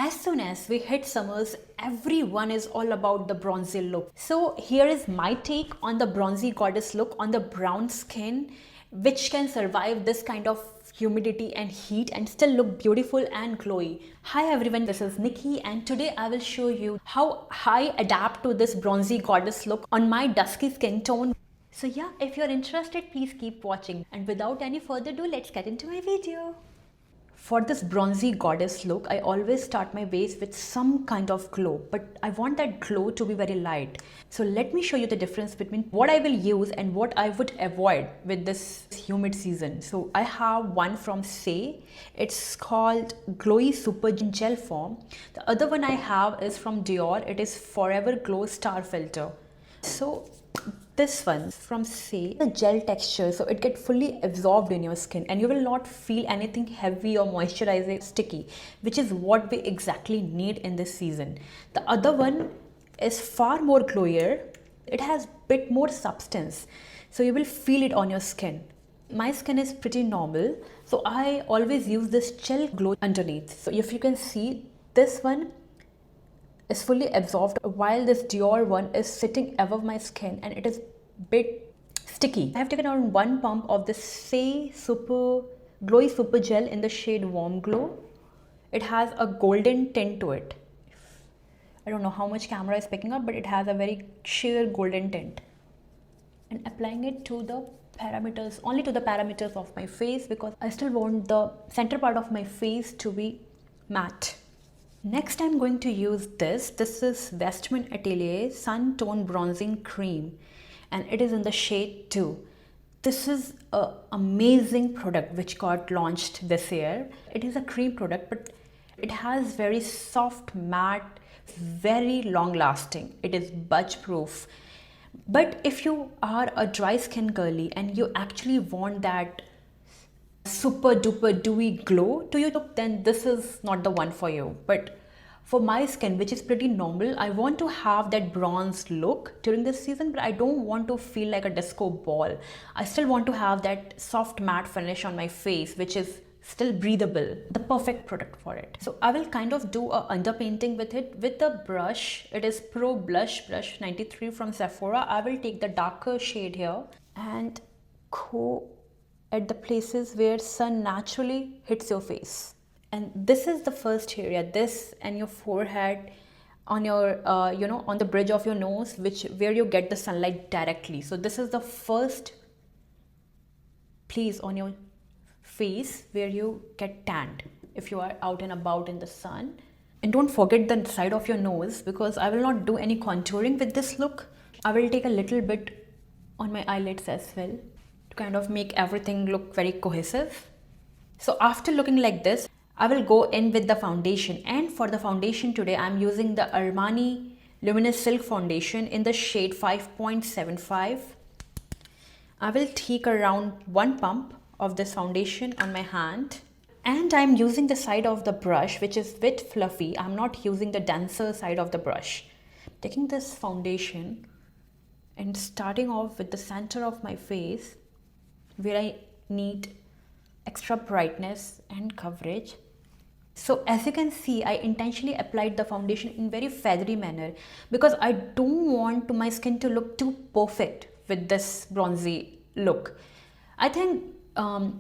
As soon as we hit summers, everyone is all about the bronzy look. So here is my take on the bronzy goddess look on the brown skin, which can survive this kind of humidity and heat and still look beautiful and glowy. Hi everyone, this is Nikki and today I will show you how I adapt to this bronzy goddess look on my dusky skin tone. So yeah, if you're interested, please keep watching. And without any further ado, let's get into my video. For this bronzy goddess look, I always start my base with some kind of glow, but I want that glow to be very light. So let me show you the difference between what I will use and what I would avoid with this humid season. So I have one from Say. It's called Glowy Super Gel Form. The other one I have is from Dior. It is Forever Glow Star Filter. So this one from Say, the gel texture, so it gets fully absorbed in your skin and you will not feel anything heavy or moisturizing sticky, which is what we exactly need in this season. The other one is far more glowier. It has bit more substance, so you will feel it on your skin. My skin is pretty normal, so I always use this gel glow underneath. So if you can see, this one is fully absorbed while this Dior one is sitting above my skin and it is bit sticky. I have taken around one pump of this Say Super Glowy Super Gel in the shade Warm Glow. It has a golden tint to it. I don't know how much camera is picking up, but it has a very sheer golden tint. And applying it to the parameters, only to the parameters of my face, because I still want the center part of my face to be matte. Next, I'm going to use this. This is Westman Atelier Sun Tone Bronzing Cream and it is in the shade 2. This is an amazing product which got launched this year. It is a cream product, but it has very soft, matte, very long lasting. It is budge proof. But if you are a dry skin girly and you actually want that super duper dewy glow to your look, then this is not the one for you. But for my skin, which is pretty normal, I want to have that bronze look during this season, but I don't want to feel like a disco ball. I still want to have that soft matte finish on my face, which is still breathable, the perfect product for it. So I will kind of do a underpainting with it with the brush. It is Pro Blush Brush 93 from Sephora. I will take the darker shade here and go at the places where sun naturally hits your face. And this is the first area, this and your forehead, on your on the bridge of your nose, where you get the sunlight directly. So this is the first place on your face where you get tanned if you are out and about in the sun. And don't forget the side of your nose, because I will not do any contouring with this look. I will take a little bit on my eyelids as well to kind of make everything look very cohesive. So after looking like this, I will go in with the foundation, and for the foundation today I'm using the Armani Luminous Silk Foundation in the shade 5.75. I will take around one pump of this foundation on my hand, and I'm using the side of the brush which is a bit fluffy. I'm not using the denser side of the brush. Taking this foundation and starting off with the center of my face where I need extra brightness and coverage. So as you can see, I intentionally applied the foundation in very feathery manner because I don't want my skin to look too perfect with this bronzy look. I think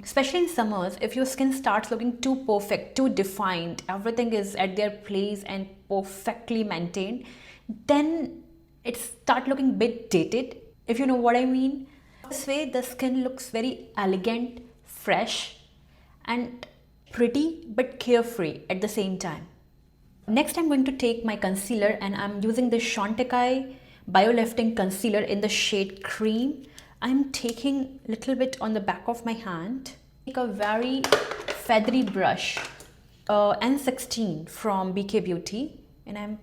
especially in summers, if your skin starts looking too perfect, too defined, everything is at their place and perfectly maintained, then it starts looking a bit dated, if you know what I mean. This way the skin looks very elegant, fresh and pretty but carefree at the same time. Next, I'm going to take my concealer and I'm using the Chantecaille Biolifting Concealer in the shade Cream. I'm taking a little bit on the back of my hand. Take a very feathery brush, N16 from BK Beauty, and I'm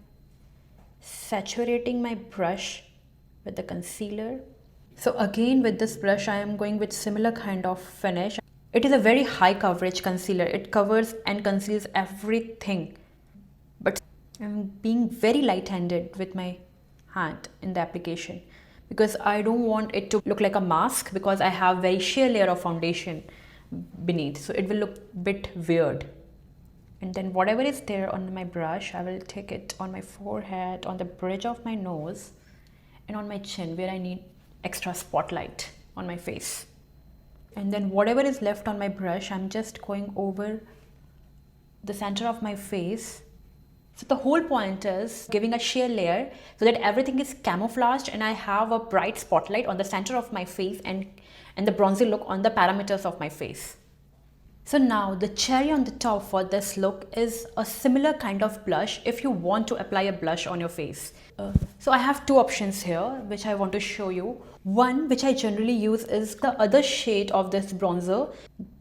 saturating my brush with the concealer. So again with this brush I am going with similar kind of finish. It is a very high coverage concealer. It covers and conceals everything. But I'm being very light-handed with my hand in the application because I don't want it to look like a mask, because I have very sheer layer of foundation beneath. So it will look a bit weird. And then whatever is there on my brush, I will take it on my forehead, on the bridge of my nose, and on my chin where I need extra spotlight on my face. And then whatever is left on my brush, I'm just going over the center of my face. So the whole point is giving a sheer layer so that everything is camouflaged and I have a bright spotlight on the center of my face and the bronzy look on the parameters of my face. So now the cherry on the top for this look is a similar kind of blush if you want to apply a blush on your face. So I have two options here which I want to show you. One which I generally use is the other shade of this bronzer.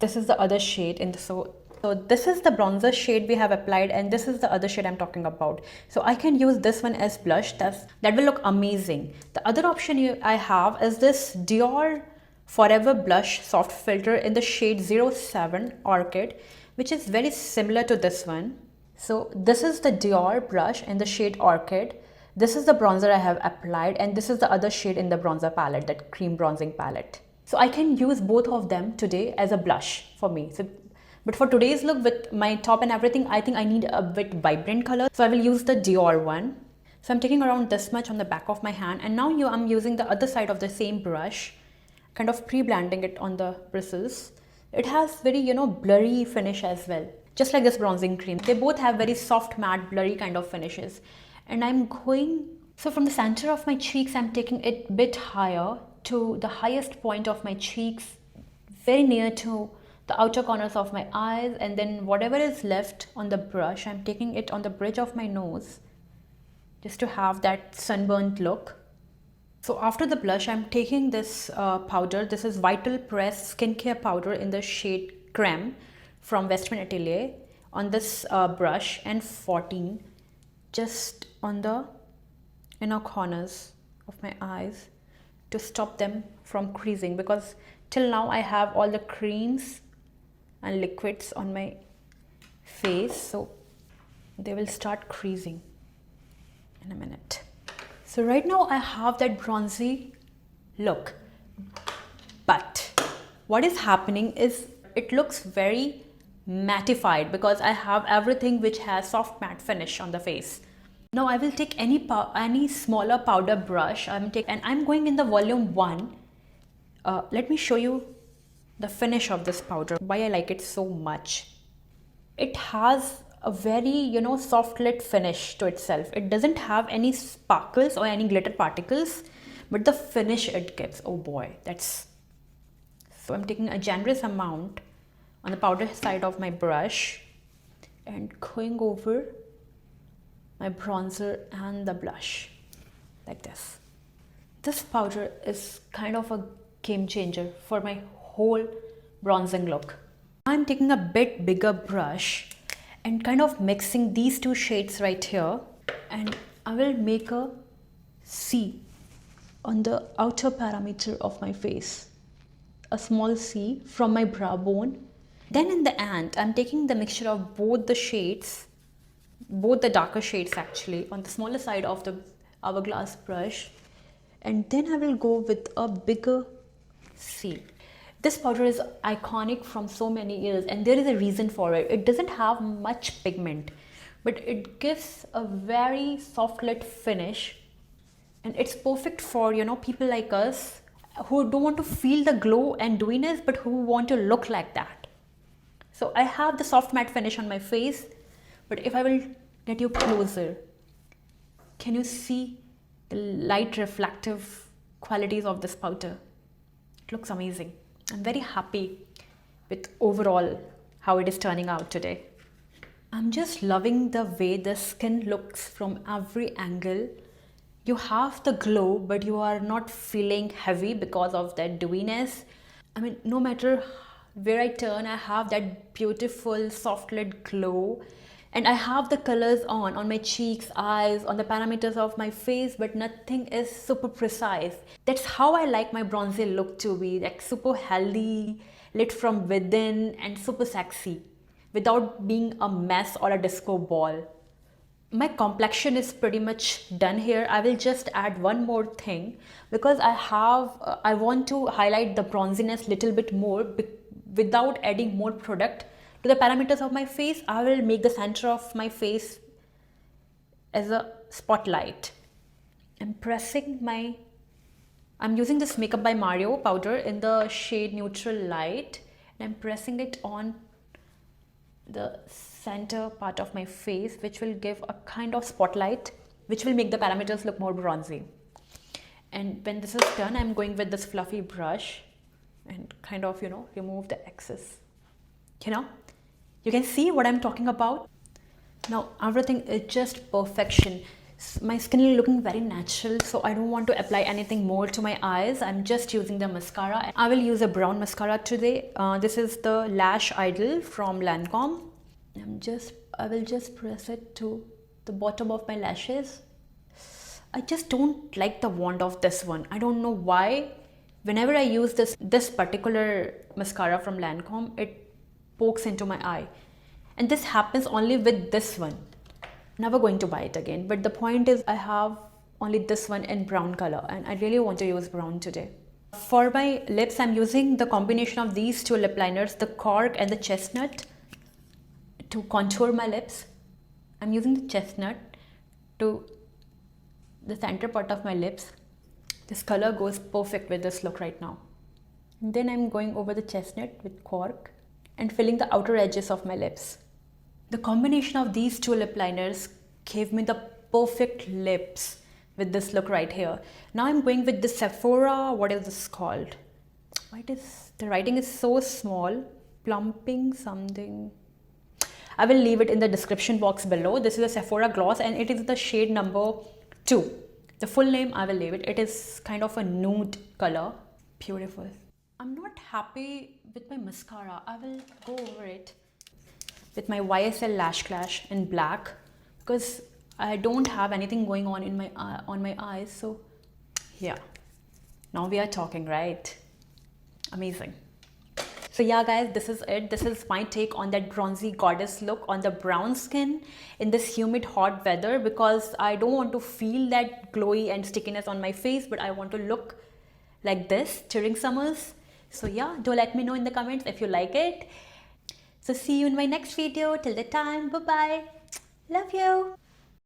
This is the other shade in the so this is the bronzer shade we have applied and this is the other shade I'm talking about. So I can use this one as blush. That will look amazing. The other option I have is this Dior Forever Blush Soft Filter in the shade 07 Orchid, which is very similar to this one. So this is the Dior brush in the shade Orchid. This is the bronzer I have applied and this is the other shade in the bronzer palette, that cream bronzing palette. So I can use both of them today as a blush for me. But for today's look with my top and everything, I think I need a bit vibrant color. So I will use the Dior one. So I'm taking around this much on the back of my hand and now I'm using the other side of the same brush, kind of pre-blending it on the bristles. It has very, blurry finish as well. Just like this bronzing cream. They both have very soft, matte, blurry kind of finishes. And I'm going, so from the center of my cheeks, I'm taking it a bit higher to the highest point of my cheeks, very near to the outer corners of my eyes, and then whatever is left on the brush, I'm taking it on the bridge of my nose, just to have that sunburnt look. So after the blush, I'm taking this powder. This is Vital Press skincare powder in the shade Creme from Westman Atelier on this brush and 14, just on the inner corners of my eyes to stop them from creasing, because till now I have all the creams and liquids on my face, so they will start creasing in a minute. So right now I have that bronzy look, but what is happening is it looks very mattified because I have everything which has soft matte finish on the face. Now I will take any smaller powder brush and I'm going in the volume 1. Let me show you the finish of this powder, why I like it so much. It has a very, soft lit finish to itself. It doesn't have any sparkles or any glitter particles, but the finish it gives, oh boy, that's... So I'm taking a generous amount on the powder side of my brush and going over my bronzer and the blush like this. This powder is kind of a game changer for my whole bronzing look. I'm taking a bit bigger brush and kind of mixing these two shades right here, and I will make a C on the outer parameter of my face, a small C from my brow bone. Then in the end, I'm taking the mixture of both the shades, both the darker shades actually, on the smaller side of the hourglass brush, and then I will go with a bigger C. This powder is iconic from so many years and there is a reason for it. It doesn't have much pigment, but it gives a very soft lit finish, and it's perfect for, people like us who don't want to feel the glow and dewiness, but who want to look like that. So I have the soft matte finish on my face, but if I will get you closer, can you see the light reflective qualities of this powder? It looks amazing. I'm very happy with overall how it is turning out today. I'm just loving the way the skin looks from every angle. You have the glow, but you are not feeling heavy because of that dewiness. I mean, no matter where I turn, I have that beautiful soft lit glow. And I have the colors on my cheeks, eyes, on the parameters of my face, but nothing is super precise. That's how I like my bronzy look to be, like super healthy, lit from within, and super sexy, without being a mess or a disco ball. My complexion is pretty much done here. I will just add one more thing because I want to highlight the bronziness little bit more without adding more product. to the parameters of my face, I will make the center of my face as a spotlight. I'm using this Makeup by Mario powder in the shade Neutral Light, and I'm pressing it on the center part of my face, which will give a kind of spotlight, which will make the parameters look more bronzy. And when this is done, I'm going with this fluffy brush and kind of, remove the excess. You can see what I'm talking about. Now everything is just perfection. My skin is looking very natural, so I don't want to apply anything more to my eyes. I'm just using the mascara. I will use a brown mascara today. This is the Lash Idol from Lancome. I will just press it to the bottom of my lashes. I just don't like the wand of this one. I don't know why. Whenever I use this particular mascara from Lancome, it pokes into my eye. And this happens only with this one. Never going to buy it again. But the point is, I have only this one in brown color, and I really want to use brown today. For my lips, I'm using the combination of these two lip liners, the Cork and the Chestnut, to contour my lips. I'm using the Chestnut to the center part of my lips. This color goes perfect with this look right now. And then I'm going over the Chestnut with Cork and filling the outer edges of my lips. The combination of these two lip liners gave me the perfect lips with this look right here. Now I'm going with the Sephora, what is this called? The writing is so small, plumping something. I will leave it in the description box below. This is a Sephora gloss and it is the shade number 2. The full name I will leave it. It is kind of a nude color. Beautiful. I'm not happy with my mascara. I will go over it with my YSL Lash Clash in black because I don't have anything going on in my eyes. So yeah, now we are talking, right? Amazing. So yeah guys, this is it. This is my take on that bronzy goddess look on the brown skin in this humid hot weather, because I don't want to feel that glowy and stickiness on my face, but I want to look like this during summers. So yeah, do let me know in the comments if you like it. So see you in my next video. Till the time, bye bye. Love you.